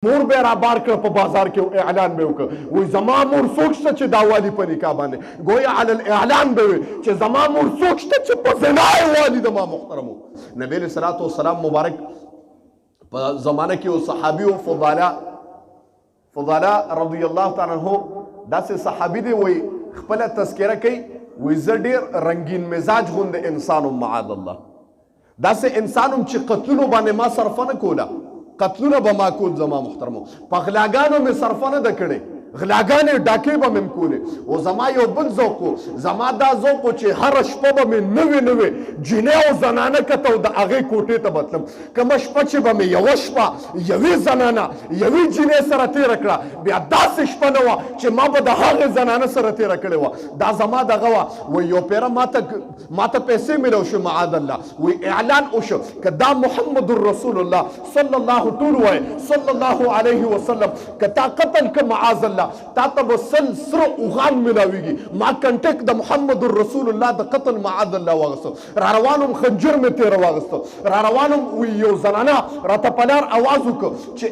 مور به را بار کړ په بازار کې اعلان به وکړ وای زما مور څوک شته چې دا والی په نکاح باندې گویا علی الاعلان به وي چې زما مور څوک شته چې په زنا یې والی د ما محترمو نبی علیه الصلاة والسلام مبارک په زمانه کې یو صحابي و فضاله رضی الله تعالی عنہ داسې صحابي دی وای خپله تذکره کوي وای زه ډېر رنګین مزاج غوندې انسان وم معاذ الله داسې انسان وم چې قتلونو باندې ما صرفه نه کوله قتلونه به ما کول زما محترمو په غلاګانو مې صرفه نه ده کړې غلاګانې ډاکې به مې کولې او زما یو بل ذوق و زما دا ذوق و چې هره شپه به مې نوې نوې جینۍ او زنانه کته او د هغې کوټې ته به تلم کومه شپه چې به مې یوه شپه یوې زنانه یوې جینۍ سره تېره کړه بیا داسې شپه نه وه چې ما به د هغې زنانه سره تېره کړې وه دا زما دغه وه وایي یو پیره ماته پیسې میلو شو معاذ الله وایي اعلان وشو که دا محمد رسول الله صلی الله ټول وایي صلی الله علیه وسلم که تا قتل که معاذ الله تا ته به سره اوغان ملاویږي ما کنټک د محمد رسول الله د قتل معاذ الله واغسته را روانم خنجر مې تېره واغسته را روانم یو زنانه راته په لار اواز وکړه چې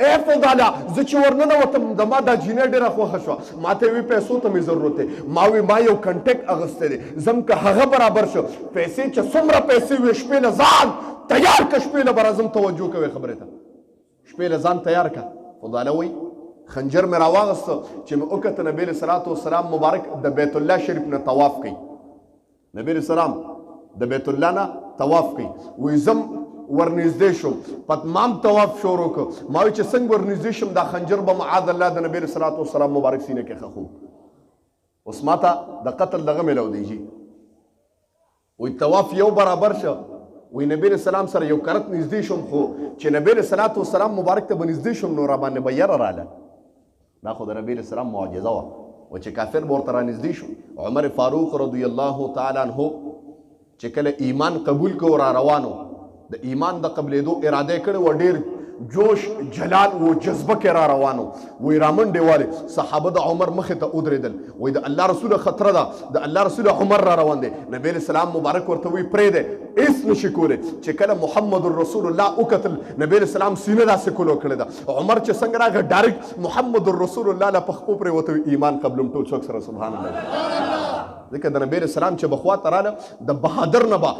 ای فضاله زه چې ورننوتم د ما دا جینۍ ډېره خوښه شوه ما ته وی پیسو ته مې ضرورت دی ما وی ما یو کنټک اغوستی دی ځم که هغه برابر شو پیسې چې څومره پیسې وي شپې له ځان تیار که شپې له به راځم توجه کوې خبرې ته شپې له ځان تیار که فضاله وی خنجر مې راواغسته چې مې وکته نبی علیه صلات وسلام مبارک د بیت الله شریف نه طواف کوي نبی علیه السلام د بیت الله نه طواف کوي وایي زم ورنږدې شوم په تمام طواف شروع کړ ما وایي چې څنګه ورنږدې شم دا خنجر به معاذ الله د نبی علیه صلات وسلام مبارک سینې کې ښخو اوس ما ته د قتل دغه میلاودېږي وایي طواف یو برابر شه وی نبی علیہ السلام سره یو کرت نږدې شوم خو چې نبی علیہ الصلوۃ والسلام مبارک ته به نږدې شوم نو را باندې به یره راله دا خو د نبی علیہ السلام معجزه وه و چې کافر به ورته را نږدې شو عمر فاروق رضی الله تعالی عنه چې کله ایمان قبول کو را روانو د ایمان د قبلېدو اراده یې کړې وه ډېر جوش جلال و جذبه کې را روانو وی رامنډې والې صحابه د عمر مخې ته ودرېدل وی د الله رسوله خطره ده د الله رسوله عمر را روان دی نبی علیه السلام مبارک ورته وی پرېږدی هېڅ نشي کولی چې کله محمد رسول الله وکتل نبی علیه السلام سینه داسې کلو کړې ده عمر چې څنګه راغی ډایرکټ محمد رسول الله له پښپو پرېوته وي ایمان قبلم ټول څوک سره سبحان الله ځکه د نبی علیه السلام چې به خواته راله د بهادر نه به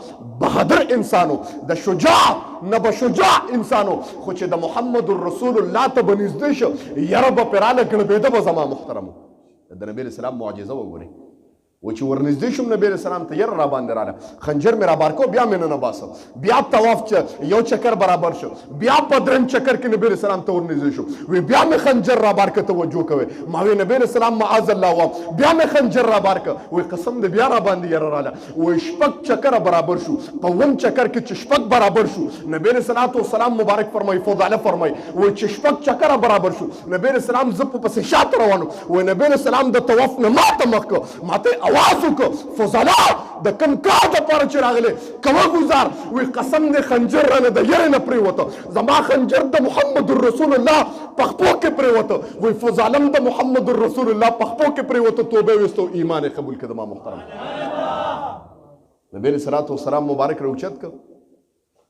بهادر انسانو د شجاع نه به شجاع انسانو خو چې د محمد رسول الله ته به نږدې شو یره به پرې راله ګړبېده به زما محترمو د نبی علیه السلام معجزه وګورئ و چې ورنږدې شوم نبی علیه السلام ته یره را باندې راله خنجر مې رابار کو بیا مې نه باسه بیا طواف یو چکر برابر شو بیا په درېیم چکر کې نبی علیه السلام ته ورنږدې شو وی بیا مې خنجر رابار که توجه کوئ ما وی نبی علیه السلام معاذ الله وام بیا مې خنجر رابار که وی قسم دې بیا را باندې یره راله وی شپږ چکره برابر شو په اووم چکر کې چې شپږ برابر شو نبی علیه صلات وسلام مبارک فرمایي فضاله فرمایي وی چې شپږ چکره برابر شو نبی علیه السلام زه په پسې شاته روان وی نبی علیه السلام د طواف نه ماته مخ کړ ماته आवाज وکړ فضاله د کوم کار دپاره چې راغلی کوه ګزار وی قسم دې خنجر رانه د یرې نه پرېوته زما خنجر د محمد رسول الله پخپو کې پرېوته وی فضالم د محمد رسول الله پخپو کې پرېوته توبه ویستو ایمان یې قبول کړه ما محترم نبی علیه صلات وسلام مبارک راوچت کړ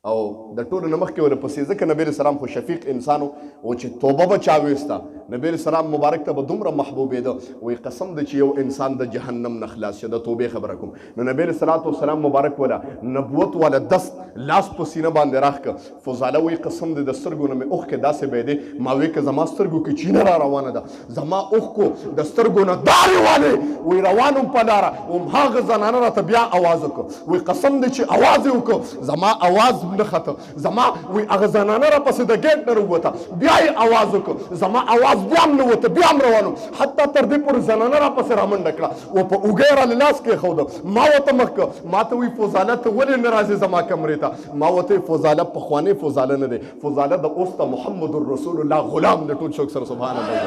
او د ټولو نه مخکې ورپسې ځکه نبی علیه السلام خو شفیق انسان و چې توبه به چا ویسته نبی علیه السلام مبارک ته به دومره محبوبېده وایي قسم دی چې یو انسان د جهنم نه خلاص شه د توبې خبره کوم نو نبی علیه صلات وسلام مبارک والا نبوت والا دست لاس په سینه باندې راښ کړه فضاله وایي قسم دی د سترګو نه مې اوښکې داسې بهېدې ما وایي که زما سترګو کې چینه را روانه ده زما اوښکو د سترګو نه دارې والې وایي روان وم په لاره وم هغه زنانه راته بیا اواز وکړه وایي قسم دی چې اواز یې وکړه زما اواز نه خطه زما وی هغه زنانه را پسې د ګیټ نه راووته بیا یې اواز وکړ زما اواز بیا هم نه وته بیا هم روانو حتی تر دې پورې زنانه را پسې رامنډه کړه و په اوږه یې راله لاس کېښوده ما ورته مخ کړه ما ته وی فضاله ته ولې نه راځې زما کمرې ته ما ورته فضاله پخوانی فضاله نه دی فضاله د اوس ته محمد رسول الله غلام دی ټول څوک سره سبحان الله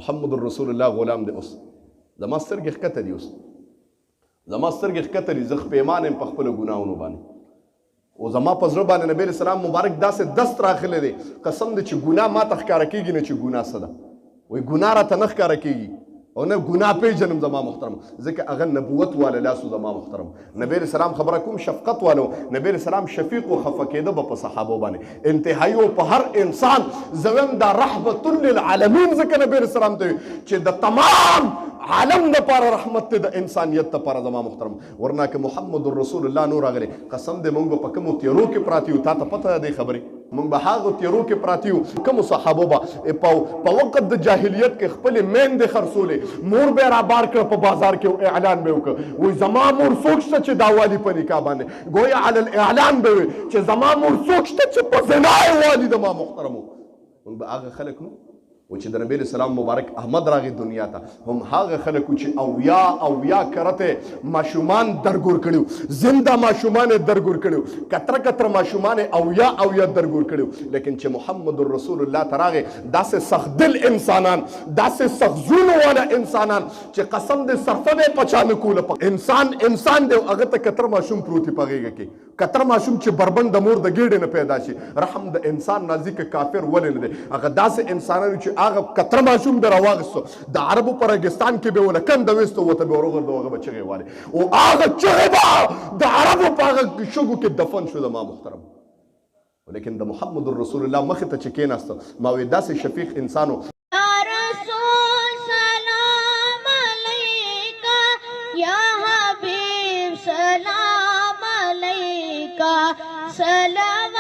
محمد رسول الله غلام دی اوس زما سترګې ښکته دي اوس زما سترګې ښکته دي زه پښېمان یم په خپلو ګناهونو باندې او زما په زړه باندې نبی علیه السلام مبارک داسې دست راغلی دی قسم دی چې ګناه ما ته ښکاره کېږي نه چې ګناه څه ده وایي ګناه راته نه ښکاره کېږي او نه ګناه پیژنم زما محترم ځکه هغه نبوت والا لاسو زما محترم نبی علیہ السلام خبره کوم شفقت والو نبی علیہ السلام شفیق و خفه کېده به په صحابو باندې انتهایی او په هر انسان زویم دا رحمت للعالمین ځکه نبی علیہ السلام ته چې د تمام عالم لپاره رحمت ته د انسانیت لپاره زما محترم ورنه که محمد رسول الله نور راغلی قسم دې موږ په کومو تیرو کې پراتی یو تا ته پته دی خبرې موږ به هغو تیرو کې پراتی یو کومو صحابو به په وخت د جاهلیت کې خپلې میندې خرڅولې مور به یې رابار کړه په بازار کې اعلان به یې وکړه وایي زما مور څوک شته چې دا والي په نکاح باندې ګویا علی الاعلان به وي چې زما مور څوک شته چې په زنا یې والي د ما محترمو موږ به هغه خلک نو و چې د نبی اسلام مبارک احمد راغی دنیا ته هم هغه خلک چې اویا کرته ماشومان درګور کړیو زنده ماشومان درګور کړیو کتر ماشومان اویا درګور کړیو لیکن چې محمد رسول الله تراغه داسې سخت دل انسانان داسې سخت زړه والا انسانان چې قسم دې صرفه به پچانه کوله انسان دی هغه ته کتر ماشوم پروتي پغېږي کې کتر ماشوم چې بربند د مور د ګېډې نه پیدا شي رحم د انسان نازک کافر ولې نه دی هغه داسې انسانانو چې هغه کتر ماشوم به راواغستو د عربو په ریګستان کې به ونه کنده ویستو ورته به ورغورځو هغه به چغې والي او هغه چغې به د عربو په هغه شګو کې دفن شو زما محترم لیکن د محمد رسول الله مخې ته چې کېناسته ما وایي داسې شفیق انسان و سلام